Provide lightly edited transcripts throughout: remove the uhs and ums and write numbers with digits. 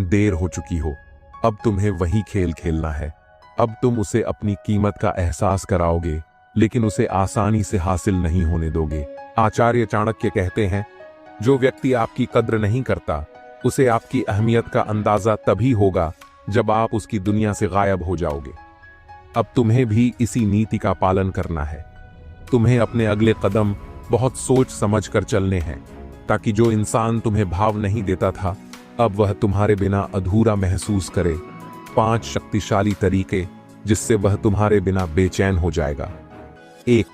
देर हो चुकी हो। अब तुम्हें वही खेल खेलना है। अब तुम उसे अपनी कीमत का एहसास कराओगे, लेकिन उसे आसानी से हासिल नहीं होने दोगे। आचार्य चाणक्य कहते हैं, जो व्यक्ति आपकी कद्र नहीं करता, उसे आपकी अहमियत का अंदाजा तभी होगा जब आप उसकी दुनिया से गायब हो जाओगे। अब तुम्हें भी इसी नीति का पालन करना है। तुम्हें अपने अगले कदम बहुत सोच समझ कर चलने हैं, ताकि जो इंसान तुम्हें भाव नहीं देता था, अब वह तुम्हारे बिना अधूरा महसूस करे। 5 शक्तिशाली तरीके जिससे वह तुम्हारे बिना बेचैन हो जाएगा। 1,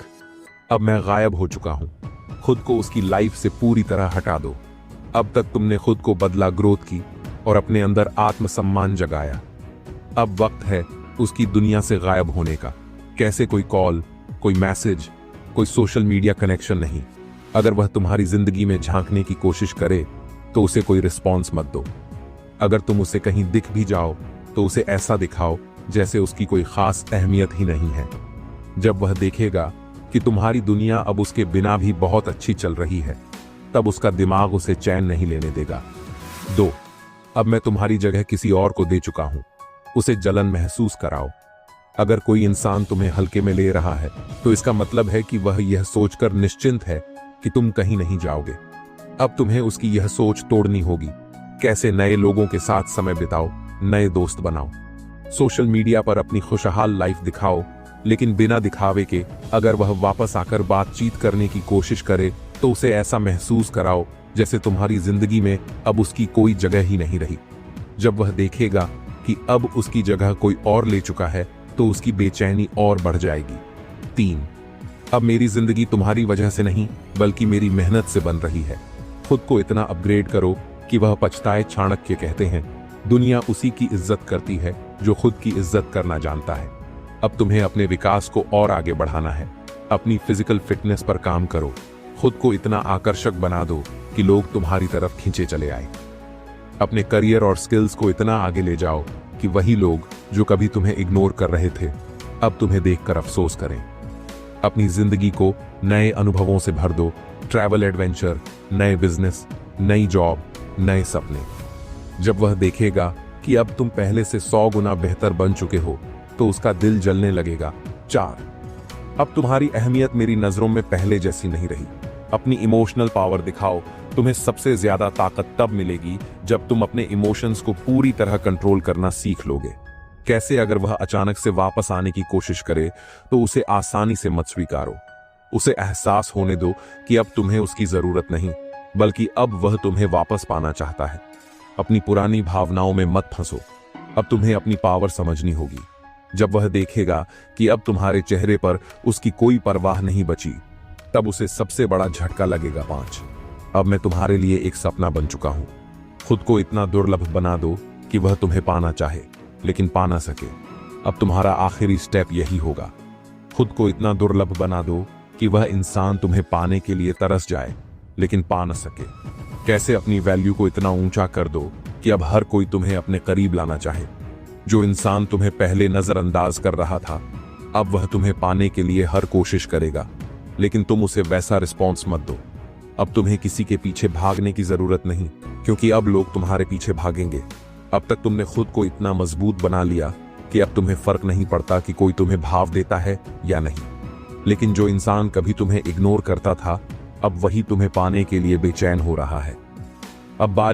अब मैं गायब हो चुका हूं। खुद को उसकी लाइफ से पूरी तरह हटा दो। अब तक तुमने खुद को बदला, ग्रोथ की और अपने अंदर आत्मसम्मान जगाया। अब वक्त है उसकी दुनिया से गायब होने का। कैसे? कोई कॉल, कोई मैसेज, कोई सोशल मीडिया कनेक्शन नहीं। अगर वह तुम्हारी जिंदगी में झांकने की कोशिश करे तो उसे कोई रिस्पॉन्स मत दो। अगर तुम उसे कहीं दिख भी जाओ तो उसे ऐसा दिखाओ जैसे उसकी कोई खास अहमियत ही नहीं है। जब वह देखेगा कि तुम्हारी दुनिया अब उसके बिना भी बहुत अच्छी चल रही है, तब उसका दिमाग उसे चैन नहीं लेने देगा। 2, अब मैं तुम्हारी जगह किसी और को दे चुका हूं। उसे जलन महसूस कराओ। अगर कोई इंसान तुम्हें हल्के में ले रहा है तो इसका मतलब है कि वह यह सोचकर निश्चिंत है कि तुम कहीं नहीं जाओगे। अब तुम्हें उसकी यह सोच तोड़नी होगी। कैसे? नए लोगों के साथ समय बिताओ, नए दोस्त बनाओ, सोशल मीडिया पर अपनी खुशहाल लाइफ दिखाओ, लेकिन बिना दिखावे के। अगर वह वापस आकर बातचीत करने की कोशिश करे तो उसे ऐसा महसूस कराओ जैसे तुम्हारी जिंदगी में अब उसकी कोई जगह ही नहीं रही। जब वह देखेगा कि अब उसकी जगह कोई और ले चुका है तो उसकी बेचैनी और बढ़ जाएगी। 3, अब मेरी जिंदगी तुम्हारी वजह से नहीं बल्कि मेरी मेहनत से बन रही है। खुद को इतना अपग्रेड करो कि वह पछताए। चाणक्य कहते हैं, दुनिया उसी की इज्जत करती है जो खुद की इज्जत करना जानता है। अब तुम्हें अपने विकास को और आगे बढ़ाना है। अपनी फिजिकल फिटनेस पर काम करो। खुद को इतना आकर्षक बना दो कि लोग तुम्हारी तरफ खींचे चले आए। अपने करियर और स्किल्स को इतना आगे ले जाओ कि वही लोग जो कभी तुम्हें इग्नोर कर रहे थे, अब तुम्हें देखकर अफसोस करें। अपनी जिंदगी को नए अनुभवों से भर दो। ट्रैवल एडवेंचर, नए बिजनेस, नई जॉब, नए सपने। जब वह देखेगा कि अब तुम पहले से 100 गुना बेहतर बन चुके हो तो उसका दिल जलने लगेगा। 4, अब तुम्हारी अहमियत मेरी नजरों में पहले जैसी नहीं रही। अपनी इमोशनल पावर दिखाओ। तुम्हें सबसे ज्यादा ताकत तब मिलेगी जब तुम अपने इमोशंस को पूरी तरह कंट्रोल करना सीख लोगे। कैसे? अगर वह अचानक से वापस आने की कोशिश करे तो उसे आसानी से मत स्वीकारो। उसे एहसास होने दो कि अब तुम्हें उसकी जरूरत नहीं, बल्कि अब वह तुम्हें वापस पाना चाहता है। अपनी पुरानी भावनाओं में मत फंसो। अब तुम्हें अपनी पावर समझनी होगी। जब वह देखेगा कि अब तुम्हारे चेहरे पर उसकी कोई परवाह नहीं बची, तब उसे सबसे बड़ा झटका लगेगा। 5, अब मैं तुम्हारे लिए एक सपना बन चुका हूं। खुद को इतना दुर्लभ बना दो कि वह तुम्हें पाना चाहे लेकिन पा ना सके। अब तुम्हारा आखिरी स्टेप यही होगा। खुद को इतना दुर्लभ बना दो कि वह इंसान तुम्हें पाने के लिए तरस जाए लेकिन पा ना सके। कैसे? अपनी वैल्यू को इतना ऊंचा कर दो कि अब हर कोई तुम्हें अपने करीब लाना चाहे। जो इंसान तुम्हें पहले नजरअंदाज कर रहा था, अब वह तुम्हें पाने के लिए हर कोशिश करेगा, लेकिन तुम उसे वैसा रिस्पॉन्स मत दो। अब तुम्हें किसी के पीछे भागने की जरूरत नहीं, क्योंकि अब लोग तुम्हारे पीछे भागेंगे। अब तक तुमने खुद को इतना मजबूत बना लिया कि अब तुम्हें फर्क नहीं पड़ता कि कोई तुम्हें भाव देता है या नहीं। लेकिन जो इंसान कभी तुम्हें इग्नोर करता था, अब वही तुम्हें पाने के लिए बेचैन हो रहा है। अब बारी